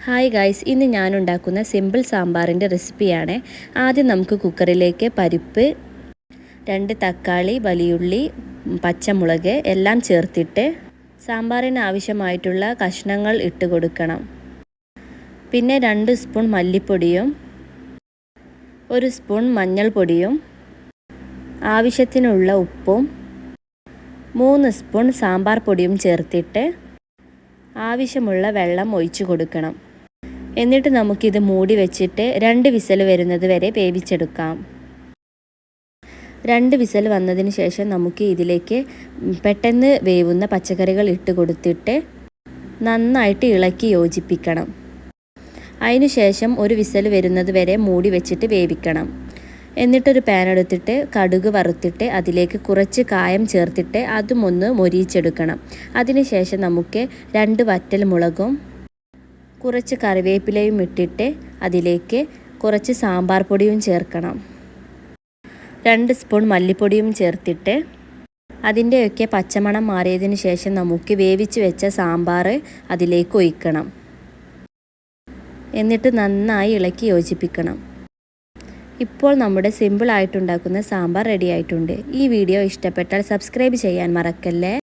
Hi guys, ഇന്ന് ഞാൻ ഉണ്ടാക്കുന്ന സിമ്പിൾ സാമ്പാറിൻ്റെ റെസിപ്പിയാണ്. ആദ്യം നമുക്ക് കുക്കറിലേക്ക് പരിപ്പ്, 2 തക്കാളി, വലിയുള്ളി, പച്ചമുളക് എല്ലാം ചേർത്തിട്ട് സാമ്പാറിന് ആവശ്യമായിട്ടുള്ള കഷ്ണങ്ങൾ ഇട്ട് കൊടുക്കണം. പിന്നെ 2 സ്പൂൺ മല്ലിപ്പൊടിയും 1 സ്പൂൺ മഞ്ഞൾപ്പൊടിയും ആവശ്യത്തിനുള്ള ഉപ്പും 3 സ്പൂൺ സാമ്പാർ പൊടിയും ചേർത്തിട്ട് ആവശ്യമുള്ള വെള്ളം ഒഴിച്ചു കൊടുക്കണം. എന്നിട്ട് നമുക്കിത് മൂടി വെച്ചിട്ട് 2 വിസിൽ വരുന്നത് വരെ വേവിച്ചെടുക്കാം. 2 വിസിൽ വന്നതിന് ശേഷം നമുക്ക് ഇതിലേക്ക് പെട്ടെന്ന് വേവുന്ന പച്ചക്കറികൾ ഇട്ട് കൊടുത്തിട്ട് നന്നായിട്ട് ഇളക്കി യോജിപ്പിക്കണം. അതിനുശേഷം 1 വിസിൽ വരുന്നത് വരെ മൂടി വെച്ചിട്ട് വേവിക്കണം. എന്നിട്ടൊരു പാൻ എടുത്തിട്ട് കടുക് വറുത്തിട്ട് അതിലേക്ക് കുറച്ച് കായം ചേർത്തിട്ട് അതും ഒന്ന് മൊരിയിച്ചെടുക്കണം. അതിനുശേഷം നമുക്ക് 2 വറ്റൽ മുളകും കുറച്ച് കറിവേപ്പിലയും ഇട്ടിട്ട് അതിലേക്ക് കുറച്ച് സാമ്പാർ പൊടിയും ചേർക്കണം. 2 സ്പൂൺ മല്ലിപ്പൊടിയും ചേർത്തിട്ട് അതിൻ്റെയൊക്കെ പച്ചമണം മാറിയതിന് ശേഷം നമുക്ക് വേവിച്ച് വെച്ച സാമ്പാർ അതിലേക്ക് ഒഴിക്കണം. എന്നിട്ട് നന്നായി ഇളക്കി യോജിപ്പിക്കണം. ഇപ്പോൾ നമ്മുടെ സിമ്പിളായിട്ടുണ്ടാക്കുന്ന സാമ്പാർ റെഡി ആയിട്ടുണ്ട്. ഈ വീഡിയോ ഇഷ്ടപ്പെട്ടാൽ സബ്സ്ക്രൈബ് ചെയ്യാൻ മറക്കല്ലേ.